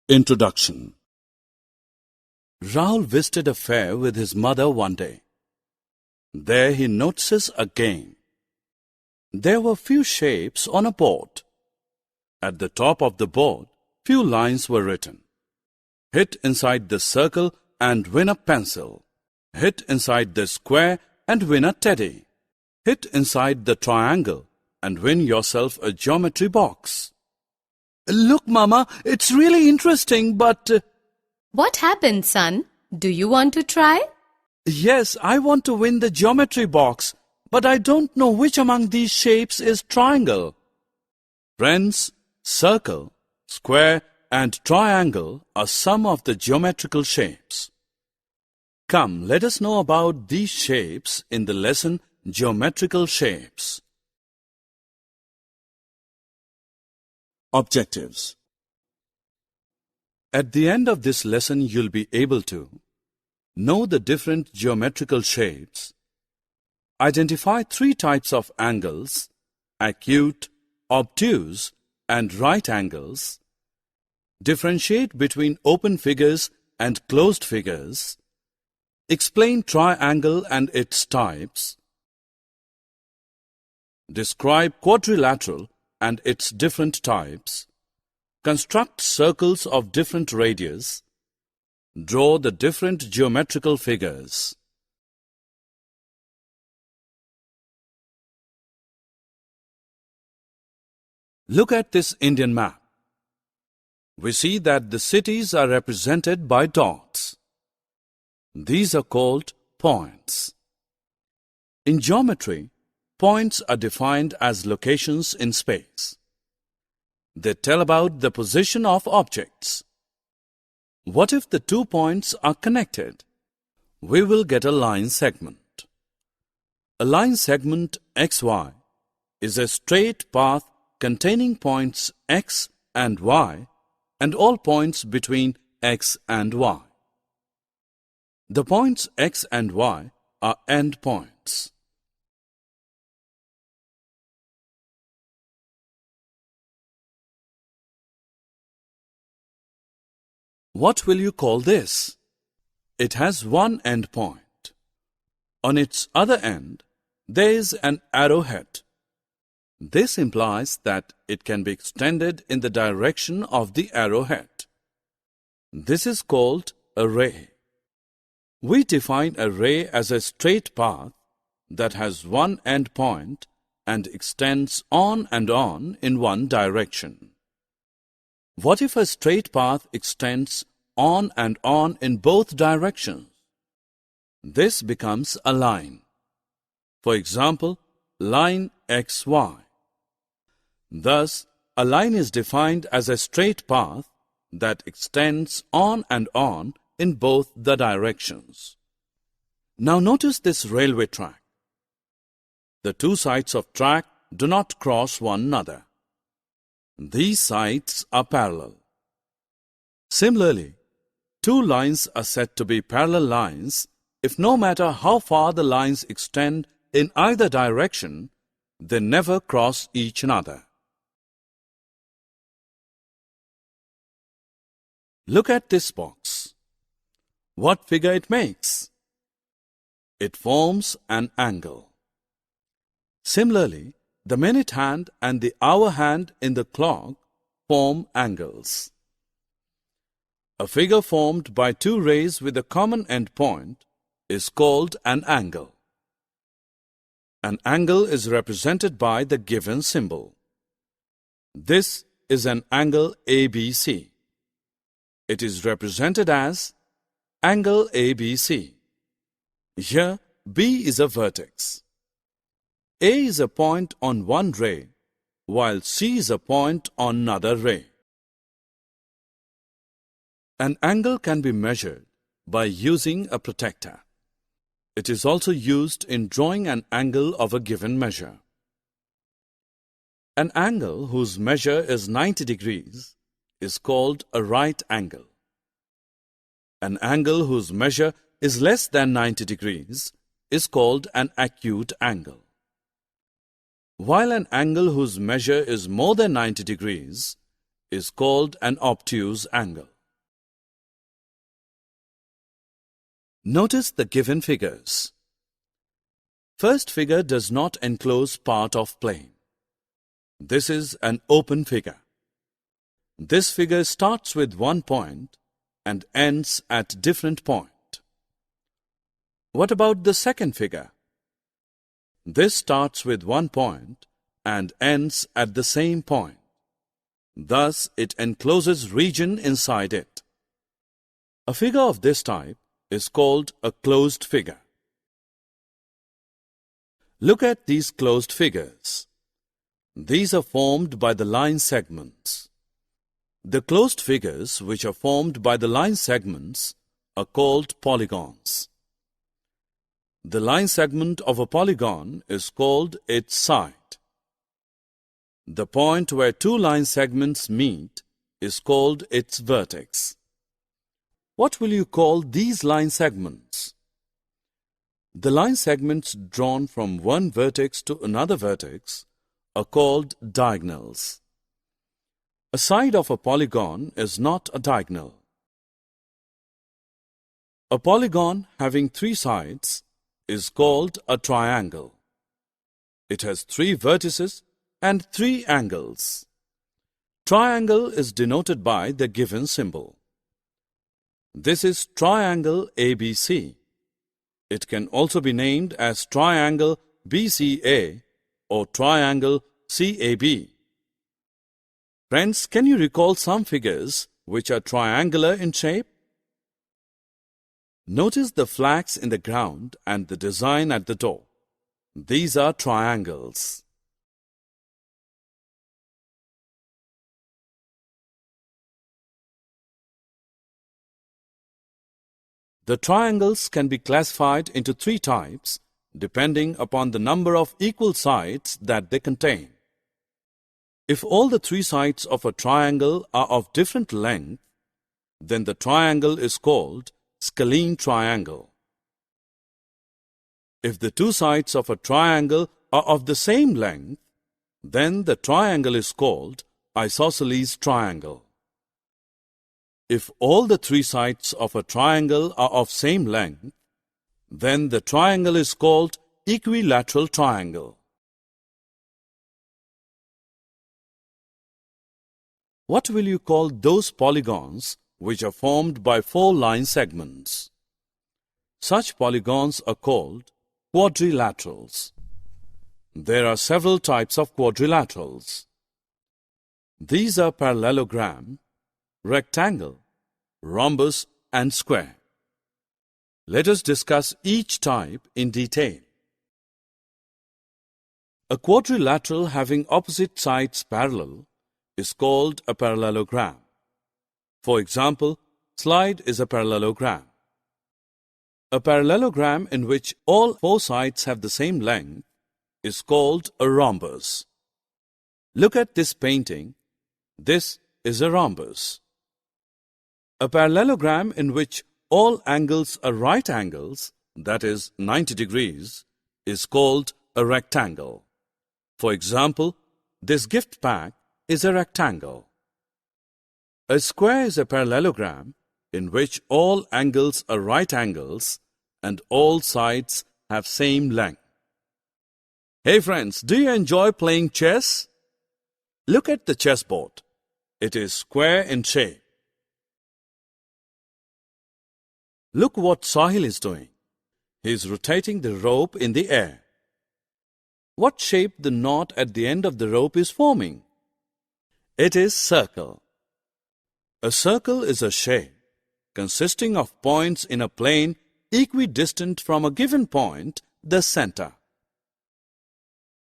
Introduction. Rahul visited a fair with his mother one day. There he notices a game. There were few shapes on a board. At the top of the board, few lines were written. Hit inside the circle and win a pencil. Hit inside the square and win a teddy. Hit inside the triangle and win yourself a geometry box. Look, Mama, it's really interesting, but... What happened, son? Do you want to try? Yes, I want to win the geometry box, but I don't know which among these shapes is triangle. Friends, circle, square and triangle are some of the geometrical shapes. Come, let us know about these shapes in the lesson Geometrical Shapes. Objectives. At the end of this lesson, you'll be able to know the different geometrical shapes, identify three types of angles, acute, obtuse, and right angles, differentiate between open figures and closed figures, explain triangle and its types, describe quadrilateral and its different types, construct circles of different radius, draw the different geometrical figures. Look at this Indian map. We see that the cities are represented by dots. These are called points. In geometry, points are defined as locations in space. They tell about the position of objects. What if the 2 points are connected? We will get a line segment. A line segment XY is a straight path containing points X and Y and all points between X and Y. The points X and Y are endpoints. What will you call this? It has one endpoint. On its other end, there is an arrowhead. This implies that it can be extended in the direction of the arrowhead. This is called a ray. We define a ray as a straight path that has one endpoint and extends on and on in one direction. What if a straight path extends on and on in both directions? This becomes a line. For example, line XY. Thus, a line is defined as a straight path that extends on and on in both the directions. Now notice this railway track. The two sides of track do not cross one another. These sides are parallel. Similarly, two lines are said to be parallel lines if no matter how far the lines extend in either direction, they never cross each other. Look at this box. What figure it makes? It forms an angle. Similarly, the minute hand and the hour hand in the clock form angles. A figure formed by two rays with a common endpoint is called an angle. An angle is represented by the given symbol. This is an angle ABC. It is represented as angle ABC. Here, B is a vertex. A is a point on one ray, while C is a point on another ray. An angle can be measured by using a protractor. It is also used in drawing an angle of a given measure. An angle whose measure is 90 degrees is called a right angle. An angle whose measure is less than 90 degrees is called an acute angle. While an angle whose measure is more than 90 degrees is called an obtuse angle. Notice the given figures. First figure does not enclose part of plane. This is an open figure. This figure starts with one point and ends at different point. What about the second figure? This starts with one point and ends at the same point. Thus, it encloses region inside it. A figure of this type is called a closed figure. Look at these closed figures. These are formed by the line segments. The closed figures which are formed by the line segments are called polygons. The line segment of a polygon is called its side. The point where two line segments meet is called its vertex. What will you call these line segments? The line segments drawn from one vertex to another vertex are called diagonals. A side of a polygon is not a diagonal. A polygon having three sides is called a triangle. It has three vertices and three angles. Triangle is denoted by the given symbol. This is triangle ABC. It can also be named as triangle BCA or triangle CAB. Friends, can you recall some figures which are triangular in shape? Notice the flags in the ground and the design at the door. These are triangles. The triangles can be classified into three types depending upon the number of equal sides that they contain. If all the three sides of a triangle are of different length, then the triangle is called scalene triangle. If the two sides of a triangle are of the same length, then the triangle is called isosceles triangle. If all the three sides of a triangle are of same length, then the triangle is called equilateral triangle. What will you call those polygons which are formed by four line segments? Such polygons are called quadrilaterals. There are several types of quadrilaterals. These are parallelogram, rectangle, rhombus, and square. Let us discuss each type in detail. A quadrilateral having opposite sides parallel is called a parallelogram. For example, slide is a parallelogram. A parallelogram in which all four sides have the same length is called a rhombus. Look at this painting. This is a rhombus. A parallelogram in which all angles are right angles, that is 90 degrees, is called a rectangle. For example, this gift pack is a rectangle. A square is a parallelogram in which all angles are right angles and all sides have same length. Hey friends, do you enjoy playing chess? Look at the chessboard. It is square in shape. Look what Sahil is doing. He is rotating the rope in the air. What shape the knot at the end of the rope is forming? It is circle. A circle is a shape consisting of points in a plane equidistant from a given point, the center.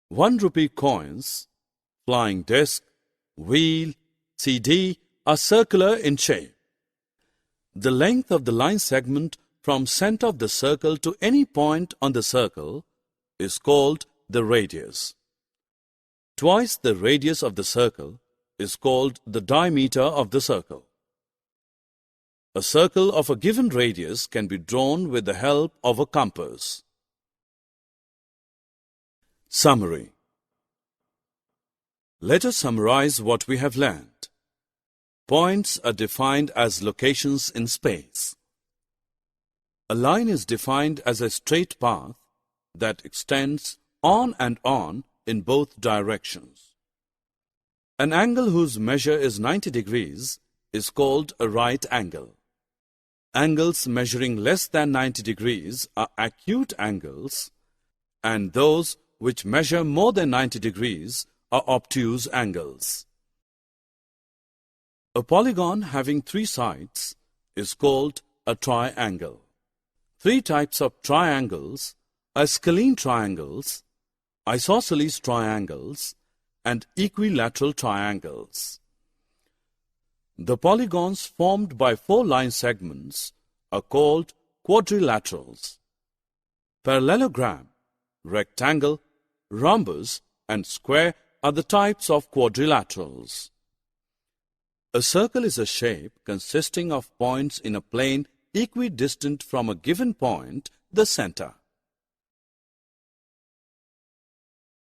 1 rupee coins, flying disc, wheel, CD are circular in shape. The length of the line segment from center of the circle to any point on the circle is called the radius. Twice the radius of the circle is called the diameter of the circle. A circle of a given radius can be drawn with the help of a compass. Summary. Let us summarize what we have learned. Points are defined as locations in space. A line is defined as a straight path that extends on and on in both directions. An angle whose measure is 90 degrees is called a right angle. Angles measuring less than 90 degrees are acute angles, and those which measure more than 90 degrees are obtuse angles. A polygon having 3 sides is called a triangle. 3 types of triangles are scalene triangles, isosceles triangles, and equilateral triangles. The polygons formed by 4 line segments are called quadrilaterals. Parallelogram, rectangle, rhombus, and square are the types of quadrilaterals. A circle is a shape consisting of points in a plane equidistant from a given point, the center.